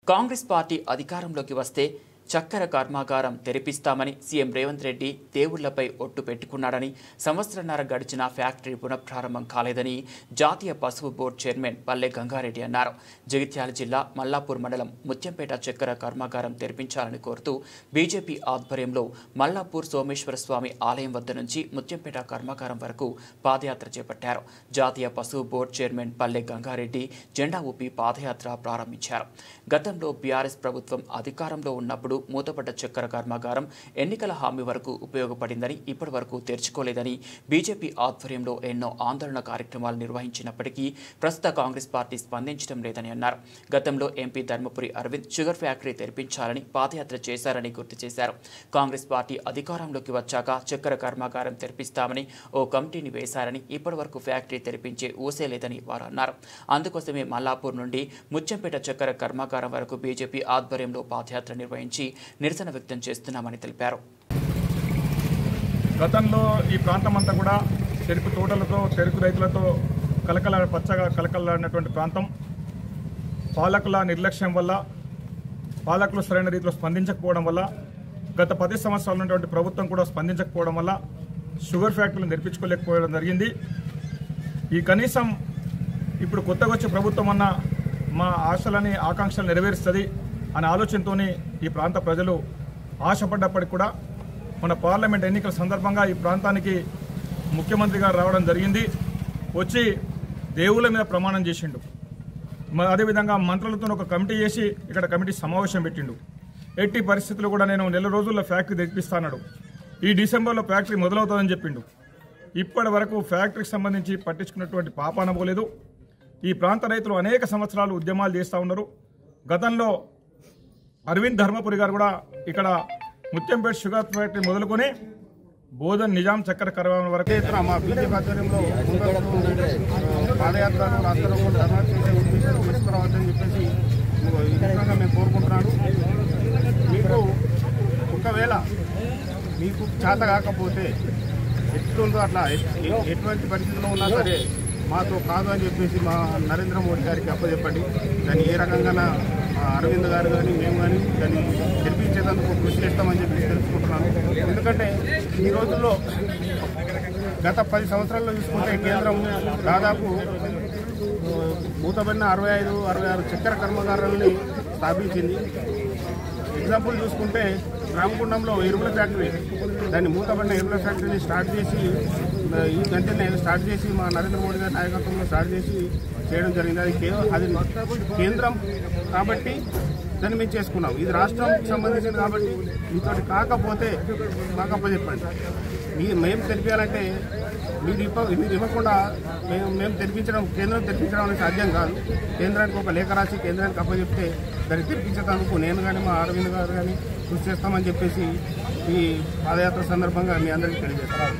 Congress party అధికారంలోకి వస్తే చక్కెర కర్మాగారం తెరిపిస్తామని సీఎం రేవంత్ రెడ్డి దేవుళ్లపై ఒట్టు పెట్టుకున్నాడని సంవత్సరన్నర గడిచిన ఫ్యాక్టరీ పునఃప్రారంభం కాలేదని జాతీయ పసుపు బోర్డు చైర్మన్ పల్లె గంగారెడ్డి అన్నారు. జగిత్యాల జిల్లా మల్లాపూర్ మండలం ముత్యంపేట చక్కెర కర్మాగారం తెరిపించాలని కోరుతూ బీజేపీ ఆధ్వర్యంలో మల్లాపూర్ సోమేశ్వర స్వామి ఆలయం వద్ద నుంచి ముత్యంపేట కర్మాగారం వరకు పాదయాత్ర చేపట్టారు. జాతీయ పసుపు బోర్డు చైర్మన్ పల్లె గంగారెడ్డి జెండా ఊపి పాదయాత్ర ప్రారంభించారు. గతంలో బీఆర్ఎస్ ప్రభుత్వం అధికారంలో ఉన్నప్పుడు మూతపడ్డ చక్కెర కర్మాగారం ఎన్నికల హామీ వరకు ఉపయోగపడిందని ఇప్పటి వరకు తెరుచుకోలేదని బీజేపీ ఆధ్వర్యంలో ఎన్నో ఆందోళన కార్యక్రమాలు నిర్వహించినప్పటికీ ప్రస్తుత కాంగ్రెస్ పార్టీ స్పందించడం లేదని అన్నారు. గతంలో MP Dharmapuri Arvind sugar factory తెరిపించాలని పాదయాత్ర చేశారని గుర్తు చేశారు. కాంగ్రెస్ పార్టీ అధికారంలోకి వచ్చాక చక్కెర కర్మాగారం తెరిపిస్తామని ఓ కమిటీని వేశారని ఇప్పటి వరకు ఫ్యాక్టరీ తెరిపించే ఊసే లేదని వారు అన్నారు. అందుకోసమే మల్లాపూర్ నుండి ముత్యంపేట చక్కెర కర్మాగారం వరకు బీజేపీ ఆధ్వర్యంలో పాదయాత్ర నిర్వహించి నిరసన వ్యక్తం చేస్తున్నామని తెలిపారు. గతంలో ఈ ప్రాంతం అంతా కూడా చెరుకు తోటలతో చెరుకు రైతులతో పచ్చగా కలకలాడినటువంటి ప్రాంతం పాలకుల నిర్లక్ష్యం వల్ల, పాలకులు సరైన రీతిలో స్పందించకపోవడం వల్ల, గత 10 సంవత్సరాలు ఉన్నటువంటి ప్రభుత్వం కూడా స్పందించకపోవడం వల్ల షుగర్ ఫ్యాక్టరీలు నిర్మించుకోలేకపోవడం జరిగింది. ఈ కనీసం ఇప్పుడు కొత్తగా వచ్చే ప్రభుత్వం అన్న మా ఆశలని ఆకాంక్షలు నెరవేరుస్తుంది అనే ఆలోచనతోనే ఈ ప్రాంత ప్రజలు ఆశపడ్డప్పటికి కూడా మన పార్లమెంట్ ఎన్నికల సందర్భంగా ఈ ప్రాంతానికి ముఖ్యమంత్రి గారు రావడం జరిగింది. వచ్చి దేవుళ్ళ మీద ప్రమాణం చేసిండు. అదేవిధంగా మంత్రులతో ఒక కమిటీ చేసి ఇక్కడ కమిటీ సమావేశం పెట్టిండు. ఎట్టి పరిస్థితుల్లో కూడా నేను 1 నెల రోజుల్లో ఫ్యాక్టరీ తెప్పిస్తాడు, ఈ డిసెంబర్లో ఫ్యాక్టరీ మొదలవుతుందని చెప్పిండు. ఇప్పటి వరకు ఫ్యాక్టరీకి సంబంధించి పట్టించుకున్నటువంటి పాపాన పోలేదు. ఈ ప్రాంత రైతులు అనేక సంవత్సరాలు ఉద్యమాలు చేస్తూ ఉన్నారు. గతంలో అరవింద్ ధర్మపురి గారు కూడా ఇక్కడ ముత్యంపేట షుగర్ ఫ్యాక్టరీ మొదలుకొని బోధన్ నిజాం చక్కెర కర్మాగారం వరకు మా బీజేపీ ఆధ్వర్యంలో పాదయాత్రలు రాష్ట్రంలో తీసుకురావచ్చని చెప్పేసి ఈ విధంగా మేము కోరుకుంటున్నాను. మీకు ఒకవేళ మీకు చేత కాకపోతే ఎట్లుందో అట్లా ఎటువంటి పరిస్థితుల్లో ఉన్నా సరే మాతో కాదు అని చెప్పేసి మా నరేంద్ర మోడీ గారికి అప్పచెప్పండి. దాన్ని ఏ రకంగా అరవింద్ గారు కానీ మేము కానీ దాన్ని తెరిపించేందుకు కృషి చేస్తామని చెప్పి తెలుసుకుంటున్నాను. ఎందుకంటే ఈ రోజుల్లో గత 10 సంవత్సరాల్లో చూసుకుంటే కేంద్రం దాదాపు మూతబడిన 65-66 చక్కెర కర్మాగారాలని స్థాపించింది. ఎగ్జాంపుల్ చూసుకుంటే రామగుండంలో ఎరువుల ఫ్యాక్టరీ, దాన్ని మూతబడిన ఎరువుల ఫ్యాక్టరీని స్టార్ట్ చేసి ఈ గంటనే స్టార్ట్ చేసి మా నరేంద్ర మోడీ గారి నాయకత్వంలో స్టార్ట్ చేసి చేయడం జరిగింది. అది కేంద్రం కాబట్టి దాన్ని మేము చేసుకున్నాం. ఇది రాష్ట్రంకి సంబంధించింది కాబట్టి మీతో కాకపోతే మాకు అప్పచెప్పండి. మేము తెలిపించాలంటే మీరు ఇవ్వకుండా మేము తెరిపించడం, కేంద్రం తెరిపించడం అనేది సాధ్యం కాదు. కేంద్రానికి ఒక లేఖ రాసి కేంద్రానికి అప్పచెప్తే దాన్ని తెరిపించేందుకు నేను కానీ మా అరవింద్ గారు కానీ కృషి చేస్తామని చెప్పేసి ఈ పాదయాత్ర సందర్భంగా మీ అందరికీ తెలియజేస్తాను.